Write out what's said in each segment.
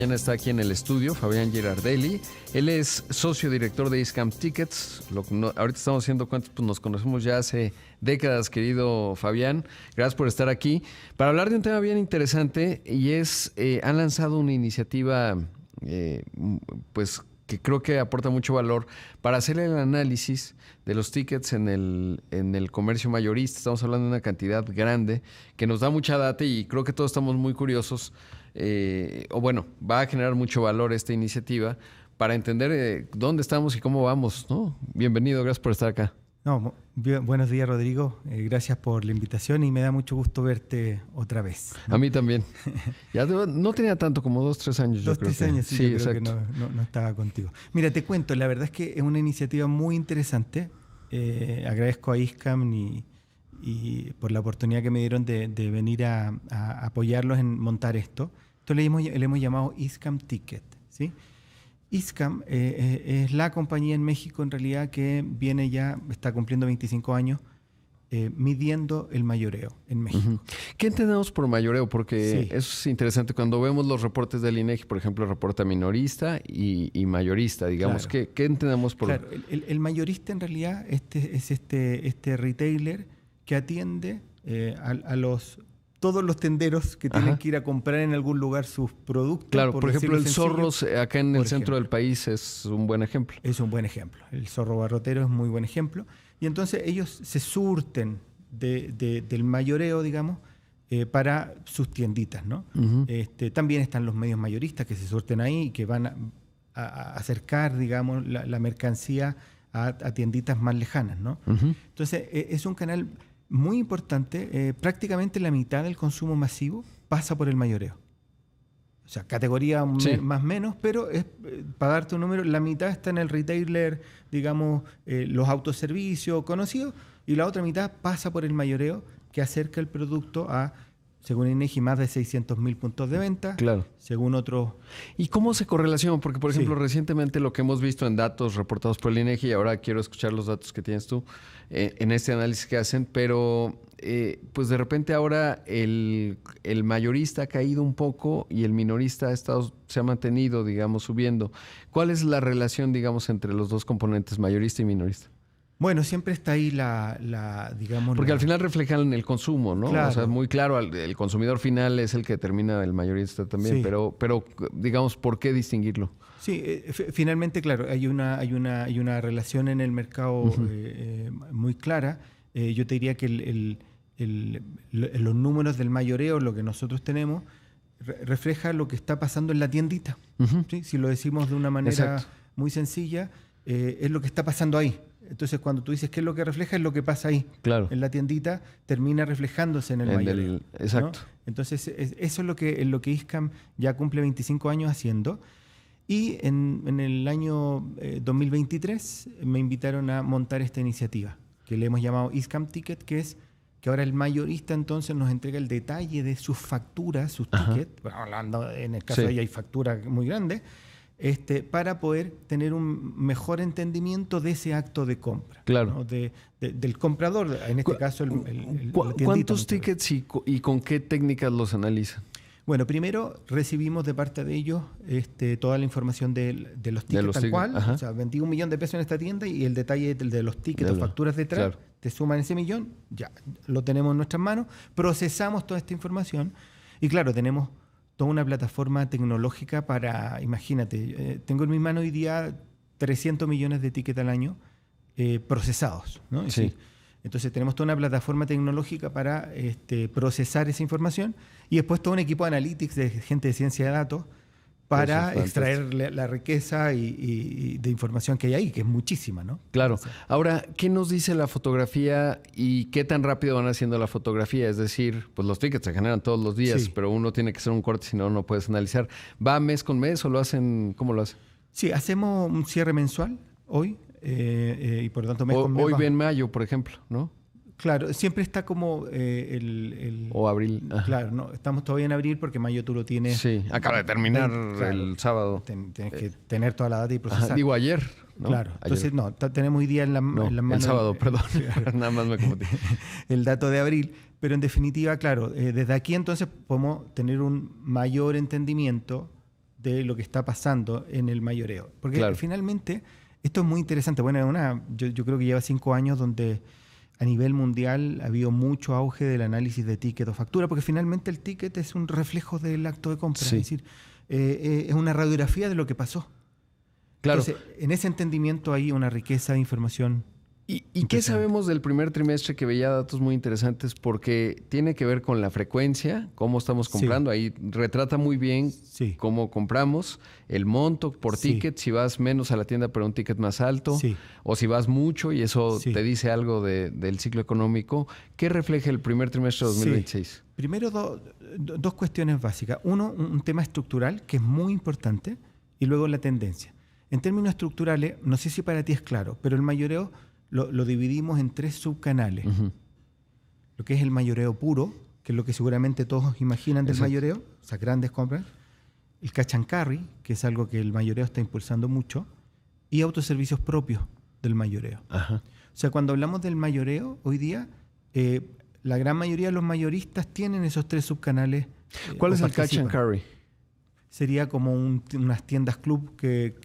Está aquí en el estudio, Fabián Girardelli. Él es socio director de Eascam Tickets. Ahorita estamos haciendo cuentas, pues nos conocemos ya hace décadas, querido Fabián. Gracias por estar aquí. Para hablar de un tema bien interesante, y es, han lanzado una iniciativa, pues que creo que aporta mucho valor para hacer el análisis de los tickets en el comercio mayorista. Estamos hablando de una cantidad grande que nos da mucha data y creo que todos estamos muy curiosos. Va a generar mucho valor esta iniciativa para entender dónde estamos y cómo vamos, ¿no? Bienvenido, gracias por estar acá. No, buenos días, Rodrigo. Gracias por la invitación y me da mucho gusto verte otra vez, ¿no? A mí también. Ya no tenía tanto, como 2-3 años. 2-3 años, sí, yo creo que no estaba contigo. Mira, te cuento, la verdad es que es una iniciativa muy interesante. Agradezco a Eascam y por la oportunidad que me dieron de venir a apoyarlos en montar esto. Esto le hemos llamado Eascam Ticket, ¿sí? Eascam es la compañía en México en realidad que está cumpliendo 25 años midiendo el mayoreo en México. Uh-huh. ¿Qué entendemos por mayoreo? Porque eso es interesante. Cuando vemos los reportes del INEGI, por ejemplo, reporta minorista y mayorista, digamos. Claro. ¿Qué entendemos por...? Claro, el mayorista en realidad es este retailer que atiende todos los tenderos que tienen que ir a comprar en algún lugar sus productos. Claro, por ejemplo, el Zorros acá en el centro del país es un buen ejemplo. Es un buen ejemplo. El Zorro Barrotero es muy buen ejemplo. Y entonces ellos se surten del mayoreo, digamos, para sus tienditas, ¿no? Uh-huh. También están los medios mayoristas que se surten ahí y que van a acercar, digamos, la mercancía a tienditas más lejanas, ¿no? Uh-huh. Entonces, es un canal muy importante. Prácticamente la mitad del consumo masivo pasa por el mayoreo. O sea, categoría más menos, pero para darte un número, la mitad está en el retailer, digamos, los autoservicios conocidos, y la otra mitad pasa por el mayoreo, que acerca el producto a, según INEGI, más de 600,000 puntos de venta. Claro. Según otros. ¿Y cómo se correlaciona? Porque, por ejemplo, recientemente lo que hemos visto en datos reportados por el INEGI, y ahora quiero escuchar los datos que tienes tú en este análisis que hacen, pero pues de repente ahora el mayorista ha caído un poco y el minorista se ha mantenido, digamos, subiendo. ¿Cuál es la relación, digamos, entre los dos componentes, mayorista y minorista? Bueno, siempre está ahí digamos... Porque al final reflejan el consumo, ¿no? Claro. O sea, muy claro, el consumidor final es el que determina el mayorista también, sí. pero digamos, ¿por qué distinguirlo? Sí, finalmente, claro, hay una relación en el mercado muy clara. Yo te diría que los números del mayoreo, lo que nosotros tenemos, refleja lo que está pasando en la tiendita. Uh-huh. ¿Sí? Si lo decimos de una manera muy sencilla, es lo que está pasando ahí. Entonces, cuando tú dices qué es lo que refleja, es lo que pasa ahí. Claro. En la tiendita termina reflejándose en el mayoreo. Exacto. ¿No? Entonces, eso es lo que Eascam ya cumple 25 años haciendo. Y en el año 2023 me invitaron a montar esta iniciativa, que le hemos llamado Eascam Ticket, que ahora el mayorista entonces nos entrega el detalle de sus facturas, sus tickets. Bueno, hablando en el caso de ella hay facturas muy grandes. Para poder tener un mejor entendimiento de ese acto de compra. Claro. ¿no? Del comprador, en este caso ¿Cuántos tickets y con qué técnicas los analizan? Bueno, primero recibimos de parte de ellos toda la información de los tickets tal cual. O sea, vendí $1 millón en esta tienda y el detalle de los tickets o facturas detrás, te suman ese millón, ya lo tenemos en nuestras manos, procesamos toda esta información y claro, tenemos toda una plataforma tecnológica para, imagínate, tengo en mis manos hoy día 300 millones de tickets al año procesados, ¿no? Es decir, entonces tenemos toda una plataforma tecnológica para procesar esa información y después todo un equipo de analytics de gente de ciencia de datos para extraer la riqueza y de información que hay ahí, que es muchísima, ¿no? Claro. Ahora, ¿qué nos dice la fotografía y qué tan rápido van haciendo la fotografía? Es decir, pues los tickets se generan todos los días, pero uno tiene que hacer un corte, si no puedes analizar. ¿Va mes con mes o lo hacen? ¿Cómo lo hacen? Sí, hacemos un cierre mensual hoy y por lo tanto mes con mes. Hoy en mayo, por ejemplo, ¿no? Claro, siempre está como o abril. Ajá. Claro, no, estamos todavía en abril porque mayo tú lo tienes. Sí, acaba de terminar el sábado. Tienes que tener toda la data y procesar. Ajá, digo ayer, ¿no? Claro, entonces tenemos hoy día en las manos. El sábado, perdón, nada más me confundí. El dato de abril, pero en definitiva, claro, desde aquí entonces podemos tener un mayor entendimiento de lo que está pasando en el mayoreo. Porque claro. finalmente esto es muy interesante. Bueno, yo creo que lleva 5 años donde a nivel mundial ha habido mucho auge del análisis de ticket o factura, porque finalmente el ticket es un reflejo del acto de compra. Sí. Es decir, es una radiografía de lo que pasó. Claro. Entonces, en ese entendimiento hay una riqueza de información. ¿Y qué sabemos del primer trimestre? Que veía datos muy interesantes porque tiene que ver con la frecuencia, cómo estamos comprando. Sí. Ahí retrata muy bien sí. cómo compramos, el monto por ticket, sí. si vas menos a la tienda pero un ticket más alto, sí. o si vas mucho y eso sí. te dice algo del ciclo económico. ¿Qué refleja el primer trimestre de 2026? Sí. Primero, dos cuestiones básicas. Uno, un tema estructural que es muy importante y luego la tendencia. En términos estructurales, no sé si para ti es claro, pero el mayoreo lo dividimos en 3 subcanales. Uh-huh. Lo que es el mayoreo puro, que es lo que seguramente todos imaginan del mayoreo, o sea, grandes compras. El catch and carry, que es algo que el mayoreo está impulsando mucho. Y autoservicios propios del mayoreo. Uh-huh. O sea, cuando hablamos del mayoreo, hoy día, la gran mayoría de los mayoristas tienen esos 3 subcanales. ¿Cuál es el catch and carry? Sería como unas tiendas club que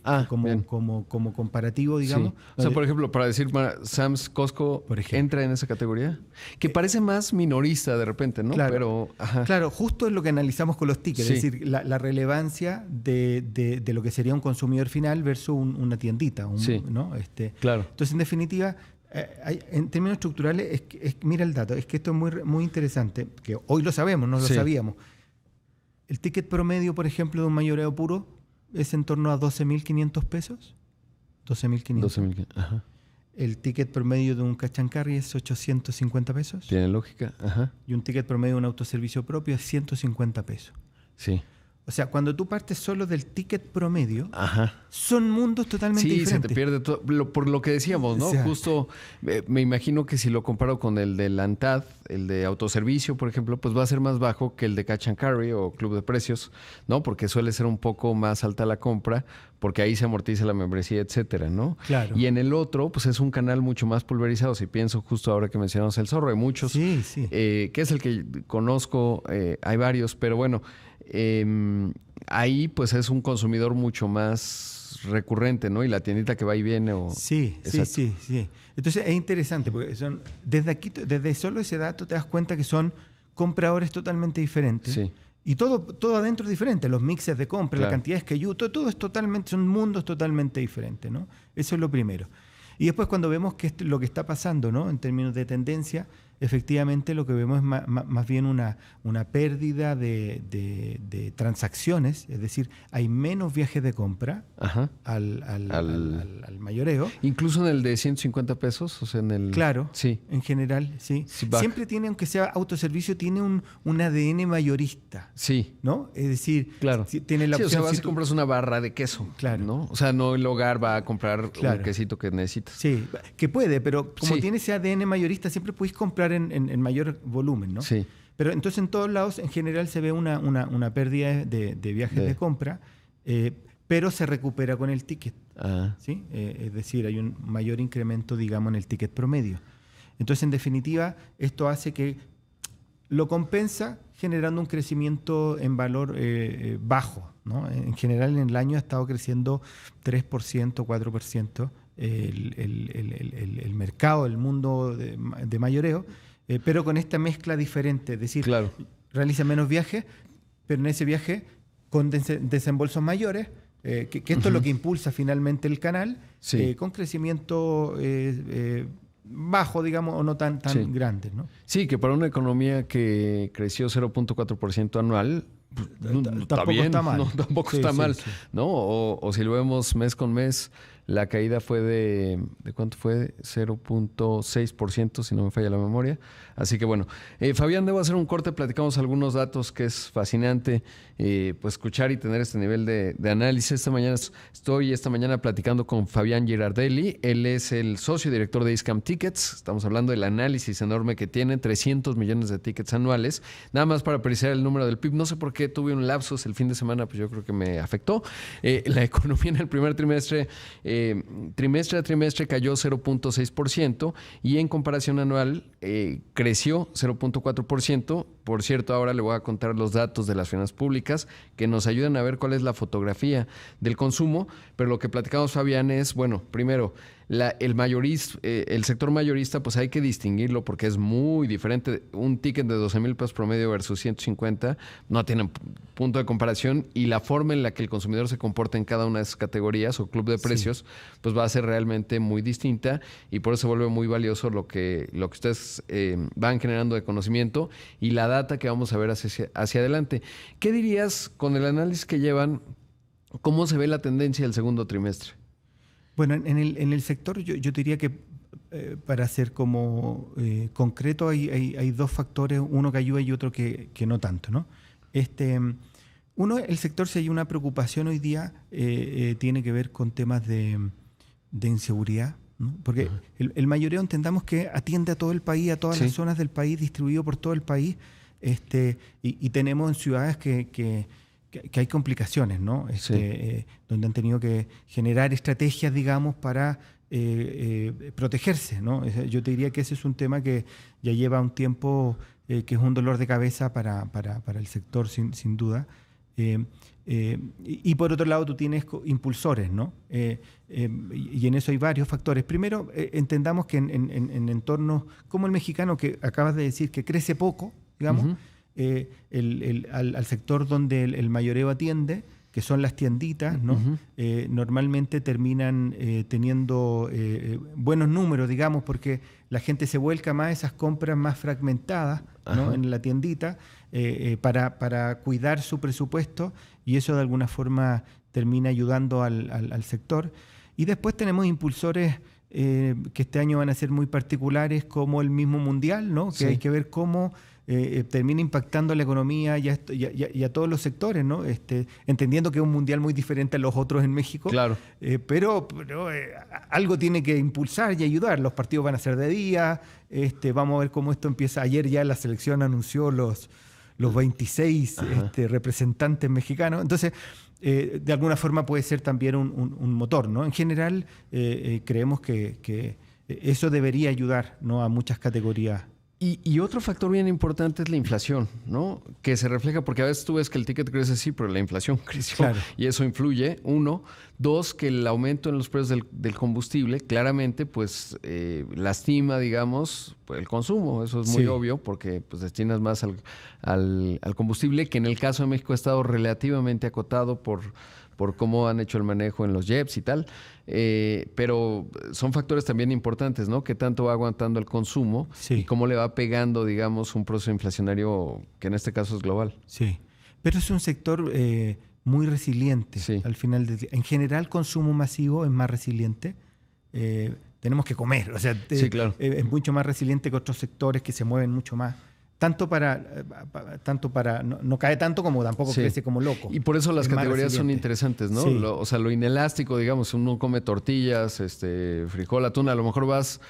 como comparativo, digamos. Sí. O sea, por ejemplo, para decir Sam's, Costco, ¿entra en esa categoría? Que parece más minorista de repente, ¿no? Claro, pero, claro, justo es lo que analizamos con los tickets. Sí. Es decir, la relevancia de lo que sería un consumidor final versus una tiendita. Sí. ¿no? Claro. Entonces, en definitiva, en términos estructurales, mira el dato, es que esto es muy, muy interesante, que hoy lo sabemos, no lo sabíamos. El ticket promedio, por ejemplo, de un mayoreo puro es en torno a 12.500 pesos. 12.500. 12.500, ajá. El ticket promedio de un catch and carry es 850 pesos. Tiene lógica, ajá. Y un ticket promedio de un autoservicio propio es 150 pesos. Sí. O sea, cuando tú partes solo del ticket promedio, ajá. son mundos totalmente diferentes. Sí, se te pierde todo. Por lo que decíamos, ¿no? O sea, justo me imagino que si lo comparo con el de Lantad, el de autoservicio, por ejemplo, pues va a ser más bajo que el de Catch and Carry o Club de Precios, ¿no? Porque suele ser un poco más alta la compra, porque ahí se amortiza la membresía, etcétera, ¿no? Claro. Y en el otro, pues es un canal mucho más pulverizado. Si pienso justo ahora que mencionamos el Zorro, hay muchos. Sí, sí. Que es el que conozco, hay varios, pero bueno... ahí pues es un consumidor mucho más recurrente, ¿no? Y la tiendita que va y viene o... Sí. Entonces es interesante porque desde solo ese dato te das cuenta que son compradores totalmente diferentes. Sí. Y todo adentro es diferente, los mixes de compra, claro. la cantidad de todo es totalmente, son mundos totalmente diferentes, ¿no? Eso es lo primero. Y después cuando vemos que lo que está pasando, ¿no? En términos de tendencia, efectivamente lo que vemos es más bien una pérdida de transacciones, es decir, hay menos viajes de compra al mayoreo. Incluso en el de 150 pesos, o sea, en el... Claro, sí. En general, sí. Siempre tiene, aunque sea autoservicio, tiene un ADN mayorista. Sí. ¿No? Es decir, claro. Tiene la opción... o sea, vas y compras una barra de queso, claro. ¿no? O sea, no el hogar va a comprar un quesito que necesitas. Sí, que puede, pero como tiene ese ADN mayorista, siempre podéis comprar en mayor volumen, ¿no? Sí. Pero entonces en todos lados, en general, se ve una pérdida de viajes de compra, pero se recupera con el ticket. ¿Sí? Es decir, hay un mayor incremento, digamos, en el ticket promedio. Entonces, en definitiva, esto hace que lo compensa generando un crecimiento en valor bajo, ¿no? En general, en el año ha estado creciendo 3%, 4%. El mercado, el mundo de mayoreo, pero con esta mezcla diferente, es decir, realiza menos viajes, pero en ese viaje con desembolsos mayores, que esto es lo que impulsa finalmente el canal, con crecimiento bajo, digamos, o no tan grande, ¿no? Sí, que para una economía que creció 0.4% anual, tampoco está mal. No, tampoco está mal, ¿no? O si lo vemos mes con mes, la caída fue ¿de cuánto fue? 0.6%, si no me falla la memoria. Así que bueno, Fabián, debo hacer un corte, platicamos algunos datos que es fascinante pues escuchar y tener este nivel de análisis. Estoy esta mañana platicando con Fabián Girardelli. Él es el socio director de Iscam Tickets. Estamos hablando del análisis enorme que tiene, 300 millones de tickets anuales. Nada más para precisar el número del PIB. No sé por qué tuve un lapsus el fin de semana, pues yo creo que me afectó. La economía en el primer trimestre trimestre a trimestre cayó 0.6% y en comparación anual creció 0.4%. Por cierto, ahora le voy a contar los datos de las finanzas públicas que nos ayudan a ver cuál es la fotografía del consumo, pero lo que platicamos, Fabián, es, bueno, primero, el sector mayorista, pues hay que distinguirlo porque es muy diferente. Un ticket de 12,000 pesos promedio versus 150 no tienen punto de comparación, y la forma en la que el consumidor se comporta en cada una de esas categorías o club de precios, pues va a ser realmente muy distinta, y por eso se vuelve muy valioso lo que ustedes van generando de conocimiento y la data que vamos a ver hacia adelante. ¿Qué dirías con el análisis que llevan? ¿Cómo se ve la tendencia del segundo trimestre? Bueno, en el sector yo diría que para ser como concreto hay dos factores, uno que ayuda y otro que no tanto, ¿no? Uno, el sector, si hay una preocupación hoy día, tiene que ver con temas de inseguridad, ¿no? Porque el mayoreo, entendamos que atiende a todo el país, a todas las zonas del país, distribuido por todo el país, y tenemos en ciudades que hay complicaciones, ¿no? Donde han tenido que generar estrategias, digamos, para protegerse, ¿no? Yo te diría que ese es un tema que ya lleva un tiempo, que es un dolor de cabeza para el sector, sin duda. Y por otro lado, tú tienes impulsores, ¿no? Y en eso hay varios factores. Primero, entendamos que en entornos como el mexicano, que acabas de decir que crece poco, digamos, al sector donde el mayoreo atiende, que son las tienditas, ¿no? Normalmente terminan teniendo buenos números, digamos, porque la gente se vuelca más a esas compras más fragmentadas, ¿no? En la tiendita, para cuidar su presupuesto, y eso de alguna forma termina ayudando al sector. Y después tenemos impulsores que este año van a ser muy particulares, como el mismo mundial, ¿no? Que hay que ver cómo termina impactando la economía y a todos los sectores, ¿no? Entendiendo que es un mundial muy diferente a los otros en México. Claro. Pero algo tiene que impulsar y ayudar. Los partidos van a ser de día. Vamos a ver cómo esto empieza. Ayer ya la selección anunció los 26 representantes mexicanos. Entonces, de alguna forma puede ser también un motor, ¿no? En general, creemos que eso debería ayudar, ¿no? A muchas categorías. Y otro factor bien importante es la inflación, ¿no? Que se refleja, porque a veces tú ves que el ticket crece, sí, pero la inflación creció, claro, y eso influye, uno. Dos, que el aumento en los precios del combustible claramente pues lastima, digamos, el consumo. Eso es muy obvio, porque pues destinas más al combustible, que en el caso de México ha estado relativamente acotado por cómo han hecho el manejo en los JEPs y tal. Pero son factores también importantes, ¿no? Qué tanto va aguantando el consumo y cómo le va pegando, digamos, un proceso inflacionario que en este caso es global. Sí, pero es un sector muy resiliente. Al final en general, consumo masivo es más resiliente. Tenemos que comer, o sea, claro, es mucho más resiliente que otros sectores que se mueven mucho más. Tanto para no cae tanto, como tampoco crece como loco. Y por eso las categorías son interesantes, ¿no? O sea, lo inelástico, digamos, uno come tortillas, frijol, atún, a lo mejor vas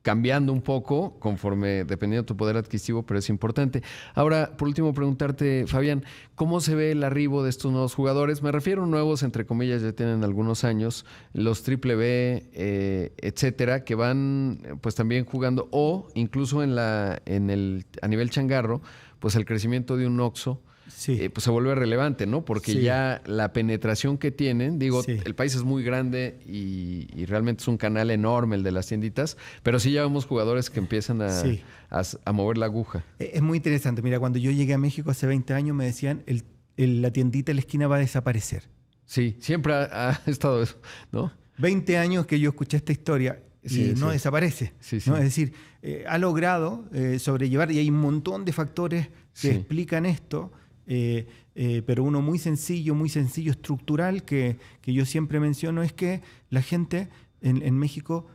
cambiando un poco dependiendo de tu poder adquisitivo, pero es importante. Ahora, por último, preguntarte, Fabián, ¿cómo se ve el arribo de estos nuevos jugadores? Me refiero a nuevos, entre comillas, ya tienen algunos años, los triple B, etcétera, que van pues también jugando, o incluso a nivel changarro, pues el crecimiento de un Oxxo, pues se vuelve relevante, ¿no? Porque ya la penetración que tienen, el país es muy grande y realmente es un canal enorme el de las tienditas, pero sí ya vemos jugadores que empiezan a mover la aguja. Es muy interesante. Mira, cuando yo llegué a México hace 20 años me decían, la tiendita en la esquina va a desaparecer. Sí, siempre ha estado eso, ¿no? 20 años que yo escuché esta historia y no desaparece. ¿no? Es decir, ha logrado sobrellevar, y hay un montón de factores que explican esto. Pero uno muy sencillo, estructural, que yo siempre menciono, es que la gente en México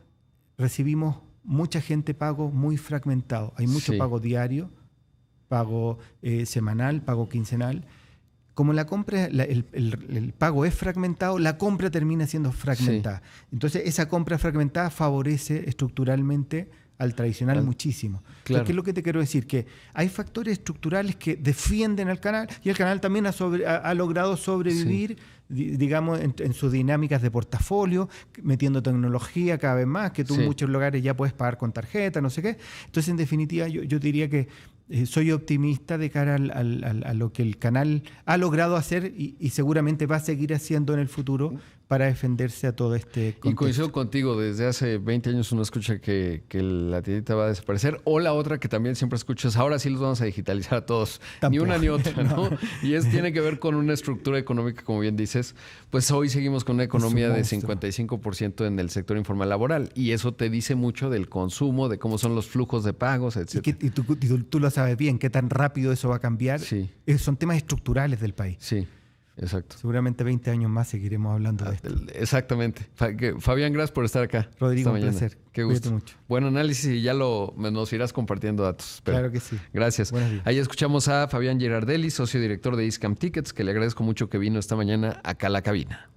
recibimos mucha gente pago muy fragmentado. Hay mucho pago diario, pago semanal, pago quincenal. Como la compra, el pago es fragmentado, la compra termina siendo fragmentada. Entonces, esa compra fragmentada favorece estructuralmente al tradicional muchísimo. Claro. ¿Qué es lo que te quiero decir? Que hay factores estructurales que defienden al canal y el canal también ha logrado sobrevivir, digamos, en sus dinámicas de portafolio, metiendo tecnología cada vez más, que tú en muchos lugares ya puedes pagar con tarjeta, no sé qué. Entonces, en definitiva, yo diría que soy optimista de cara a lo que el canal ha logrado hacer y seguramente va a seguir haciendo en el futuro para defenderse a todo este contexto. Y coincido contigo, desde hace 20 años uno escucha que la tiendita va a desaparecer, o la otra que también siempre escuchas, ahora sí los vamos a digitalizar a todos. Tampoco. Ni una ni otra, ¿no? Y tiene que ver con una estructura económica, como bien dices. Pues hoy seguimos con una economía de 55% en el sector informal laboral, y eso te dice mucho del consumo, de cómo son los flujos de pagos, etc. Y tú lo sabes bien, qué tan rápido eso va a cambiar. Sí. Son temas estructurales del país. Sí. Exacto. Seguramente 20 años más seguiremos hablando de esto. Exactamente. Fabián, gracias por estar acá. Rodrigo, un placer. Qué gusto. Cuídate mucho. Buen análisis y ya nos irás compartiendo datos. Claro que sí. Gracias. Ahí escuchamos a Fabián Girardelli, socio director de Eascam Tickets, que le agradezco mucho que vino esta mañana acá a la cabina.